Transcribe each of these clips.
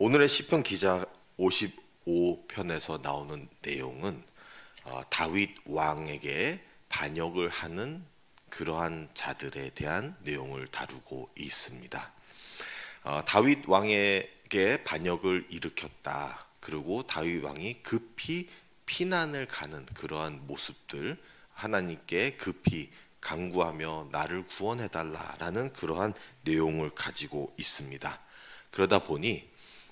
오늘의 시편 기자 55편에서 나오는 내용은 다윗 왕에게 반역을 하는 그러한 자들에 대한 내용을 다루고 있습니다. 다윗 왕에게 반역을 일으켰다. 그리고 다윗 왕이 급히 피난을 가는 그러한 모습들, 하나님께 급히 간구하며 나를 구원해달라라는 그러한 내용을 가지고 있습니다. 그러다 보니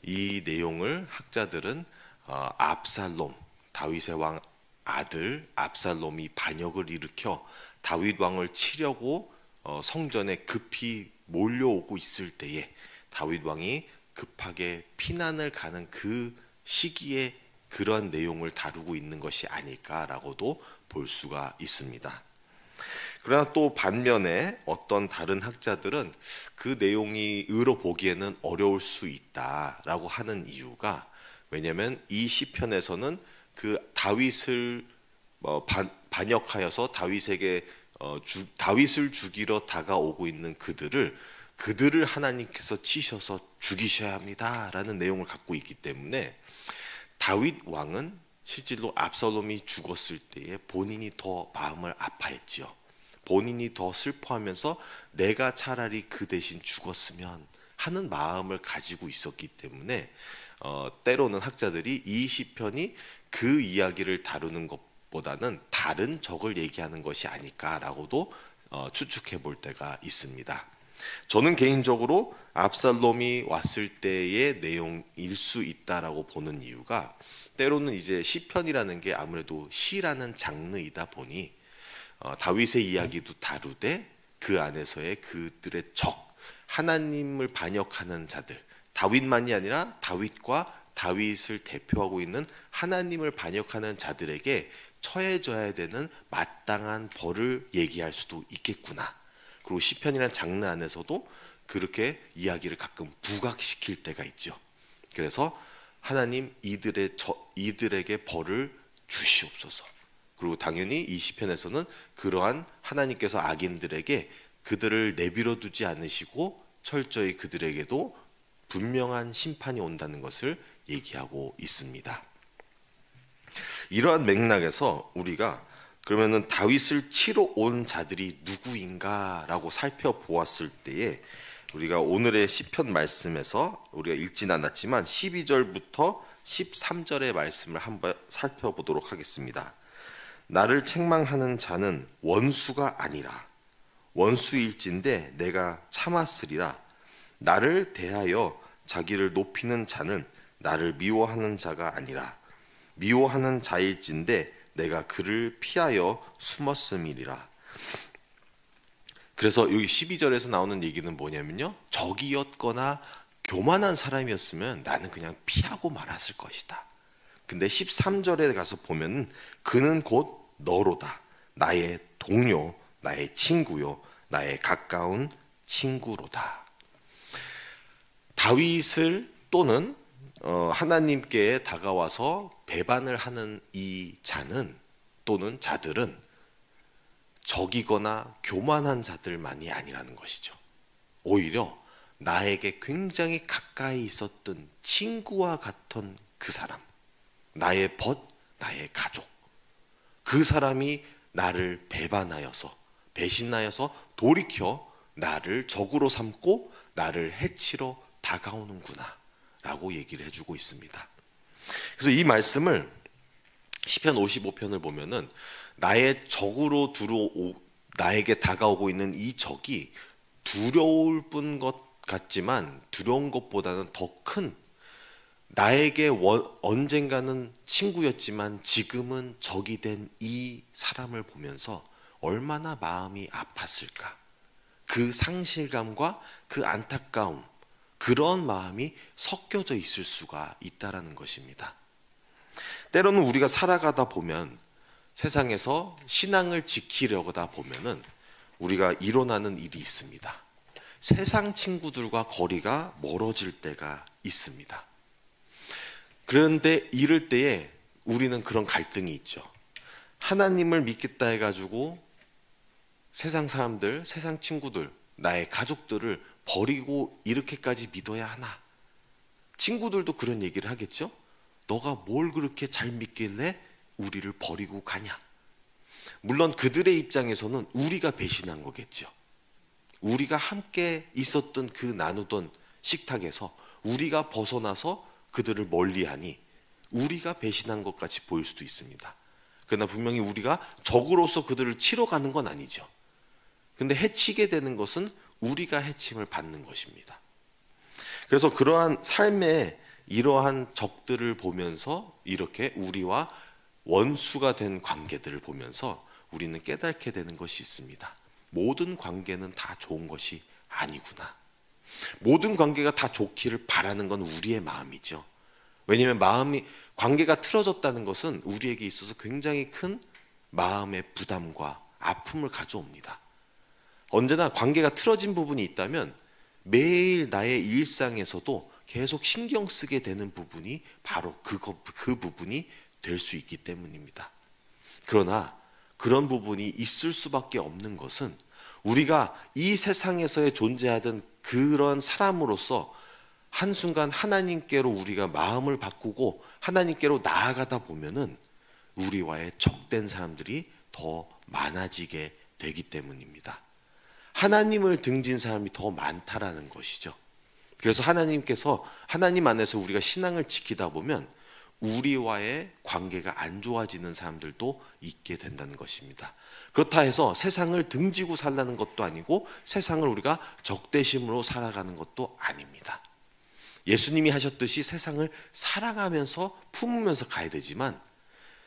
이 내용을 학자들은 압살롬, 다윗의 왕 아들 압살롬이 반역을 일으켜 다윗 왕을 치려고 성전에 급히 몰려오고 있을 때에 다윗 왕이 급하게 피난을 가는 그 시기에 그런 내용을 다루고 있는 것이 아닐까라고도 볼 수가 있습니다. 그러나 또 반면에 어떤 다른 학자들은 그 내용이 의로 보기에는 어려울 수 있다라고 하는 이유가, 왜냐하면 이 시편에서는 그 다윗을 반역하여서 다윗을 죽이러 다가오고 있는 그들을 하나님께서 치셔서 죽이셔야 합니다라는 내용을 갖고 있기 때문에 다윗 왕은 실제로 압살롬이 죽었을 때에 본인이 더 마음을 아파했지요. 본인이 더 슬퍼하면서 내가 차라리 그 대신 죽었으면 하는 마음을 가지고 있었기 때문에 때로는 학자들이 이 시편이 그 이야기를 다루는 것보다는 다른 적을 얘기하는 것이 아닐까라고도 추측해 볼 때가 있습니다. 저는 개인적으로 압살롬이 왔을 때의 내용일 수 있다라고 보는 이유가, 때로는 이제 시편이라는 게 아무래도 시라는 장르이다 보니 다윗의 이야기도 다루되 그 안에서의 그들의 적, 하나님을 반역하는 자들, 다윗만이 아니라 다윗과 다윗을 대표하고 있는 하나님을 반역하는 자들에게 처해져야 되는 마땅한 벌을 얘기할 수도 있겠구나. 그리고 시편이라는 장르 안에서도 그렇게 이야기를 가끔 부각시킬 때가 있죠. 그래서 하나님 이들에게 벌을 주시옵소서. 그리고 당연히 이 시편에서는 그러한 하나님께서 악인들에게 그들을 내버려 두지 않으시고 철저히 그들에게도 분명한 심판이 온다는 것을 얘기하고 있습니다. 이러한 맥락에서 우리가 그러면은 다윗을 치러 온 자들이 누구인가라고 살펴보았을 때에, 우리가 오늘의 시편 말씀에서 우리가 읽진 않았지만 12절부터 13절의 말씀을 한번 살펴보도록 하겠습니다. 나를 책망하는 자는 원수가 아니라 원수일진데 내가 참았으리라. 나를 대하여 자기를 높이는 자는 나를 미워하는 자가 아니라 미워하는 자일진데 내가 그를 피하여 숨었음이리라. 그래서 여기 12절에서 나오는 얘기는 뭐냐면요, 적이었거나 교만한 사람이었으면 나는 그냥 피하고 말았을 것이다. 근데 13절에 가서 보면 그는 곧 너로다. 나의 동료, 나의 친구요, 나의 가까운 친구로다. 다윗을 또는 하나님께 다가와서 배반을 하는 이 자는 또는 자들은 적이거나 교만한 자들만이 아니라는 것이죠. 오히려 나에게 굉장히 가까이 있었던 친구와 같은 그 사람, 나의 벗, 나의 가족, 그 사람이 나를 배신하여서 돌이켜 나를 적으로 삼고 나를 해치러 다가오는구나 라고 얘기를 해주고 있습니다. 그래서 이 말씀을 시편 55편을 보면은 나의 적으로 나에게 다가오고 있는 이 적이 두려울 뿐 것 같지만 두려운 것보다는 더 큰, 나에게 언젠가는 친구였지만 지금은 적이 된 이 사람을 보면서 얼마나 마음이 아팠을까. 그 상실감과 그 안타까움, 그런 마음이 섞여져 있을 수가 있다라는 것입니다. 때로는 우리가 살아가다 보면 세상에서 신앙을 지키려다 보면은 우리가 일어나는 일이 있습니다. 세상 친구들과 거리가 멀어질 때가 있습니다. 그런데 이럴 때에 우리는 그런 갈등이 있죠. 하나님을 믿겠다 해가지고 세상 사람들, 세상 친구들, 나의 가족들을 버리고 이렇게까지 믿어야 하나? 친구들도 그런 얘기를 하겠죠. 너가 뭘 그렇게 잘 믿길래 우리를 버리고 가냐. 물론 그들의 입장에서는 우리가 배신한 거겠죠. 우리가 함께 있었던 그 나누던 식탁에서 우리가 벗어나서 그들을 멀리하니 우리가 배신한 것 같이 보일 수도 있습니다. 그러나 분명히 우리가 적으로서 그들을 치러 가는 건 아니죠. 근데 해치게 되는 것은 우리가 해침을 받는 것입니다. 그래서 그러한 삶의 이러한 적들을 보면서 이렇게 우리와 원수가 된 관계들을 보면서 우리는 깨닫게 되는 것이 있습니다. 모든 관계는 다 좋은 것이 아니구나. 모든 관계가 다 좋기를 바라는 건 우리의 마음이죠. 왜냐하면 관계가 틀어졌다는 것은 우리에게 있어서 굉장히 큰 마음의 부담과 아픔을 가져옵니다. 언제나 관계가 틀어진 부분이 있다면 매일 나의 일상에서도 계속 신경 쓰게 되는 부분이 바로 그 부분이 될 수 있기 때문입니다. 그러나 그런 부분이 있을 수밖에 없는 것은 우리가 이 세상에서의 존재하던 그런 사람으로서 한순간 하나님께로 우리가 마음을 바꾸고 하나님께로 나아가다 보면은 우리와의 적된 사람들이 더 많아지게 되기 때문입니다. 하나님을 등진 사람이 더 많다라는 것이죠. 그래서 하나님 안에서 우리가 신앙을 지키다 보면 우리와의 관계가 안 좋아지는 사람들도 있게 된다는 것입니다. 그렇다 해서 세상을 등지고 살라는 것도 아니고 세상을 우리가 적대심으로 살아가는 것도 아닙니다. 예수님이 하셨듯이 세상을 사랑하면서 품으면서 가야 되지만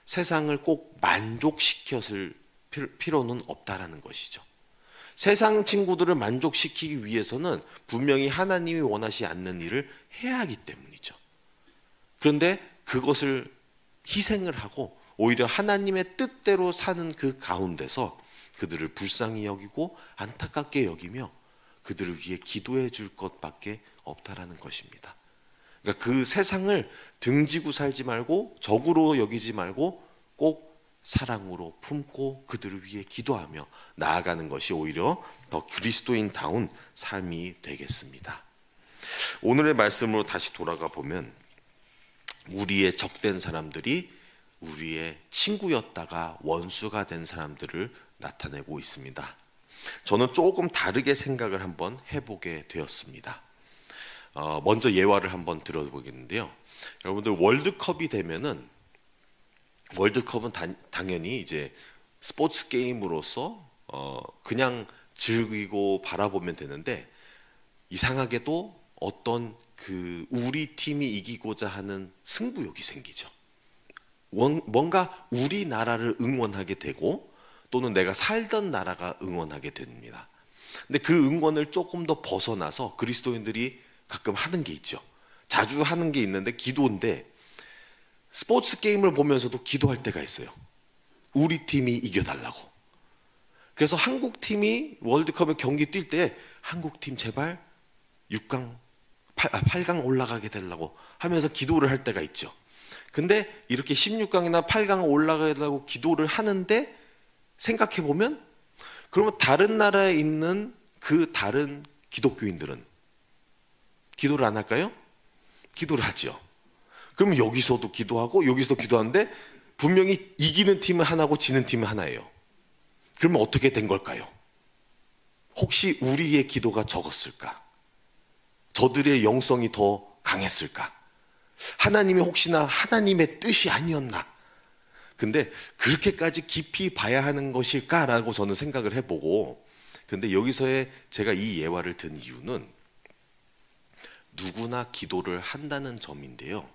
세상을 꼭 만족시켰을 필요는 없다라는 것이죠. 세상 친구들을 만족시키기 위해서는 분명히 하나님이 원하지 않는 일을 해야 하기 때문이죠. 그런데 그것을 희생을 하고 오히려 하나님의 뜻대로 사는 그 가운데서 그들을 불쌍히 여기고 안타깝게 여기며 그들을 위해 기도해 줄 것밖에 없다라는 것입니다. 그러니까 그 세상을 등지고 살지 말고 적으로 여기지 말고 꼭 사랑으로 품고 그들을 위해 기도하며 나아가는 것이 오히려 더 그리스도인다운 삶이 되겠습니다. 오늘의 말씀으로 다시 돌아가 보면 우리의 적된 사람들이 우리의 친구였다가 원수가 된 사람들을 나타내고 있습니다. 저는 조금 다르게 생각을 한번 해보게 되었습니다. 먼저 예화를 한번 들어보겠는데요. 여러분들 월드컵이 되면은 월드컵은 당연히 이제 스포츠 게임으로서 그냥 즐기고 바라보면 되는데 이상하게도 어떤 그 우리 팀이 이기고자 하는 승부욕이 생기죠. 뭔가 우리나라를 응원하게 되고 또는 내가 살던 나라가 응원하게 됩니다. 근데 그 응원을 조금 더 벗어나서 그리스도인들이 가끔 하는 게 있죠. 자주 하는 게 있는데 기도인데 스포츠 게임을 보면서도 기도할 때가 있어요. 우리 팀이 이겨달라고. 그래서 한국 팀이 월드컵에 경기 뛸 때 한국 팀 제발 8강 올라가게 되려고 하면서 기도를 할 때가 있죠. 근데 이렇게 16강이나 8강 올라가려고 기도를 하는데 생각해 보면 그러면 다른 나라에 있는 그 다른 기독교인들은 기도를 안 할까요? 기도를 하죠. 그러면 여기서도 기도하고 여기서도 기도하는데 분명히 이기는 팀은 하나고 지는 팀은 하나예요. 그러면 어떻게 된 걸까요? 혹시 우리의 기도가 적었을까? 저들의 영성이 더 강했을까? 하나님이 혹시나 하나님의 뜻이 아니었나? 근데 그렇게까지 깊이 봐야 하는 것일까라고 저는 생각을 해보고, 근데 여기서의 제가 이 예화를 든 이유는 누구나 기도를 한다는 점인데요.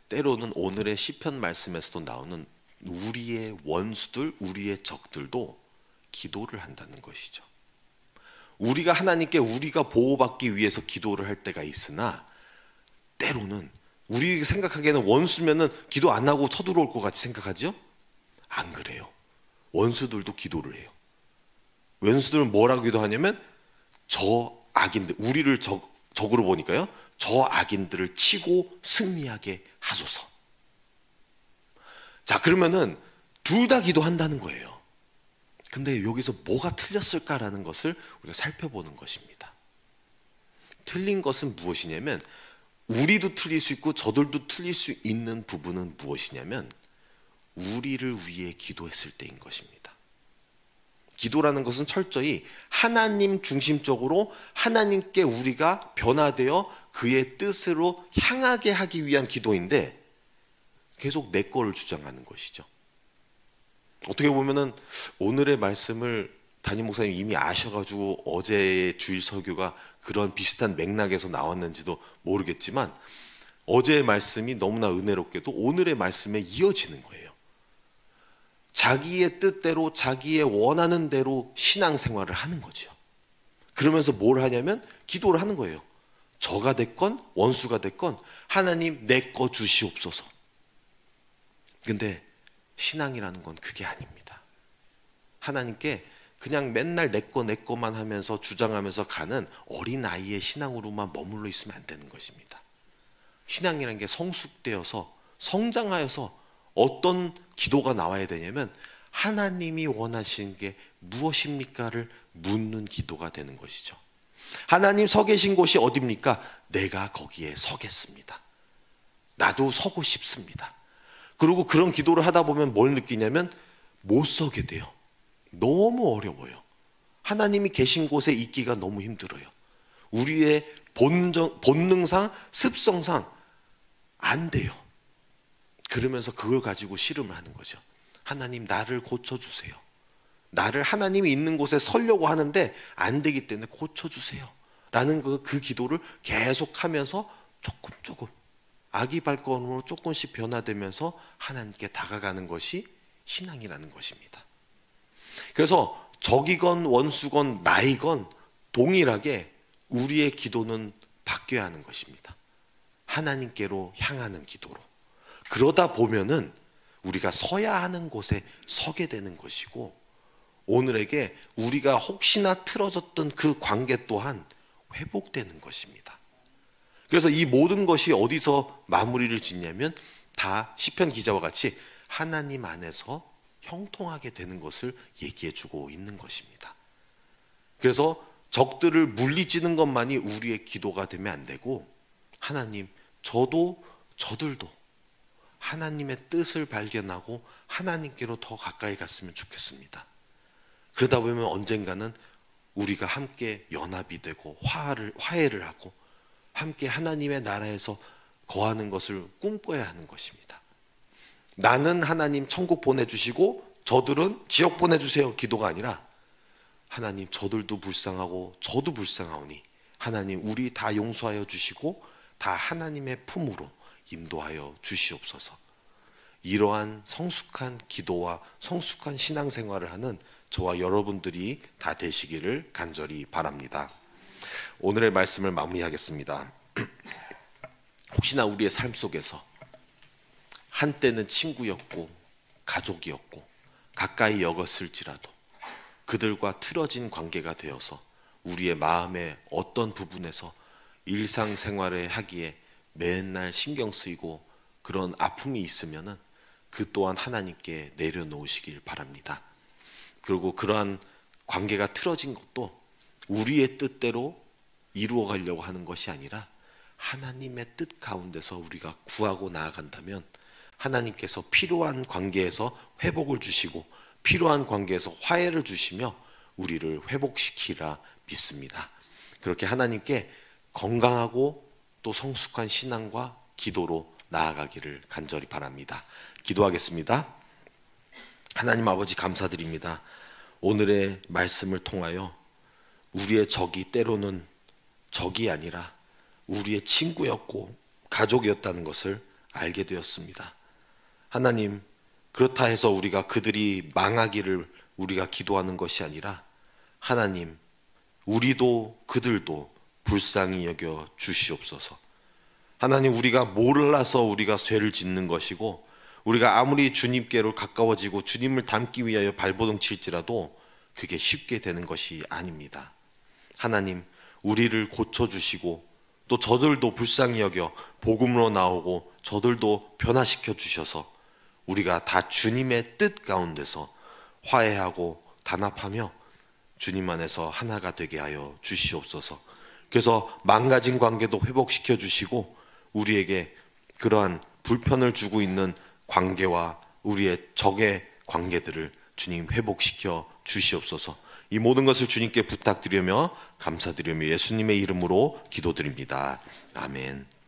때로는 오늘의 시편 말씀에서도 나오는 우리의 원수들, 우리의 적들도 기도를 한다는 것이죠. 우리가 하나님께 우리가 보호받기 위해서 기도를 할 때가 있으나 때로는 우리 생각하기에는 원수면은 기도 안 하고 쳐들어올 것 같이 생각하죠? 안 그래요. 원수들도 기도를 해요. 원수들은 뭐라고 기도하냐면 저 악인들, 우리를 적으로 보니까요, 저 악인들을 치고 승리하게 하소서. 자, 그러면은 둘 다 기도한다는 거예요. 근데 여기서 뭐가 틀렸을까라는 것을 우리가 살펴보는 것입니다. 틀린 것은 무엇이냐면 우리도 틀릴 수 있고 저들도 틀릴 수 있는 부분은 무엇이냐면 우리를 위해 기도했을 때인 것입니다. 기도라는 것은 철저히 하나님 중심적으로 하나님께 우리가 변화되어 그의 뜻으로 향하게 하기 위한 기도인데 계속 내 거를 주장하는 것이죠. 어떻게 보면은 오늘의 말씀을 담임 목사님 이미 아셔가지고 어제의 주일 설교가 그런 비슷한 맥락에서 나왔는지도 모르겠지만 어제의 말씀이 너무나 은혜롭게도 오늘의 말씀에 이어지는 거예요. 자기의 뜻대로 자기의 원하는 대로 신앙생활을 하는 거죠. 그러면서 뭘 하냐면 기도를 하는 거예요. 저가 됐건 원수가 됐건 하나님 내 거 주시옵소서. 근데 신앙이라는 건 그게 아닙니다. 하나님께 그냥 맨날 내 거만 하면서 주장하면서 가는 어린아이의 신앙으로만 머물러 있으면 안 되는 것입니다. 신앙이라는 게 성숙되어서 성장하여서 어떤 기도가 나와야 되냐면 하나님이 원하시는 게 무엇입니까를 묻는 기도가 되는 것이죠. 하나님 서 계신 곳이 어디입니까? 내가 거기에 서겠습니다. 나도 서고 싶습니다. 그리고 그런 기도를 하다 보면 뭘 느끼냐면 못 서게 돼요. 너무 어려워요. 하나님이 계신 곳에 있기가 너무 힘들어요. 우리의 본능상 습성상 안 돼요. 그러면서 그걸 가지고 씨름을 하는 거죠. 하나님 나를 고쳐주세요. 나를 하나님이 있는 곳에 서려고 하는데 안 되기 때문에 고쳐주세요 라는 그 기도를 계속하면서 조금 아기 발걸음으로 조금씩 변화되면서 하나님께 다가가는 것이 신앙이라는 것입니다. 그래서 적이건 원수건 나이건 동일하게 우리의 기도는 바뀌어야 하는 것입니다. 하나님께로 향하는 기도로. 그러다 보면은 우리가 서야 하는 곳에 서게 되는 것이고 오늘에게 우리가 혹시나 틀어졌던 그 관계 또한 회복되는 것입니다. 그래서 이 모든 것이 어디서 마무리를 짓냐면 다 시편 기자와 같이 하나님 안에서 형통하게 되는 것을 얘기해 주고 있는 것입니다. 그래서 적들을 물리치는 것만이 우리의 기도가 되면 안 되고 하나님 저도 저들도 하나님의 뜻을 발견하고 하나님께로 더 가까이 갔으면 좋겠습니다. 그러다 보면 언젠가는 우리가 함께 연합이 되고 화해를 하고 함께 하나님의 나라에서 거하는 것을 꿈꿔야 하는 것입니다. 나는 하나님 천국 보내주시고 저들은 지옥 보내주세요 기도가 아니라 하나님 저들도 불쌍하고 저도 불쌍하오니 하나님 우리 다 용서하여 주시고 다 하나님의 품으로 인도하여 주시옵소서. 이러한 성숙한 기도와 성숙한 신앙생활을 하는 저와 여러분들이 다 되시기를 간절히 바랍니다. 오늘의 말씀을 마무리하겠습니다. 혹시나 우리의 삶 속에서 한때는 친구였고 가족이었고 가까이 여겼을지라도 그들과 틀어진 관계가 되어서 우리의 마음의 어떤 부분에서 일상생활을 하기에 맨날 신경 쓰이고 그런 아픔이 있으면은 그 또한 하나님께 내려놓으시길 바랍니다. 그리고 그러한 관계가 틀어진 것도 우리의 뜻대로 이루어 가려고 하는 것이 아니라 하나님의 뜻 가운데서 우리가 구하고 나아간다면 하나님께서 필요한 관계에서 회복을 주시고 필요한 관계에서 화해를 주시며 우리를 회복시키라 믿습니다. 그렇게 하나님께 건강하고 또 성숙한 신앙과 기도로 나아가기를 간절히 바랍니다. 기도하겠습니다. 하나님 아버지 감사드립니다. 오늘의 말씀을 통하여 우리의 적이 때로는 적이 아니라 우리의 친구였고 가족이었다는 것을 알게 되었습니다. 하나님, 그렇다 해서 우리가 그들이 망하기를 우리가 기도하는 것이 아니라 하나님, 우리도 그들도 불쌍히 여겨 주시옵소서. 하나님, 우리가 몰라서 우리가 죄를 짓는 것이고 우리가 아무리 주님께로 가까워지고 주님을 닮기 위하여 발버둥 칠지라도 그게 쉽게 되는 것이 아닙니다. 하나님, 우리를 고쳐주시고 또 저들도 불쌍히 여겨 복음으로 나오고 저들도 변화시켜 주셔서 우리가 다 주님의 뜻 가운데서 화해하고 단합하며 주님 안에서 하나가 되게 하여 주시옵소서. 그래서 망가진 관계도 회복시켜 주시고 우리에게 그러한 불편을 주고 있는 관계와 우리의 적의 관계들을 주님 회복시켜 주시옵소서. 이 모든 것을 주님께 부탁드리며 감사드리며 예수님의 이름으로 기도드립니다. 아멘.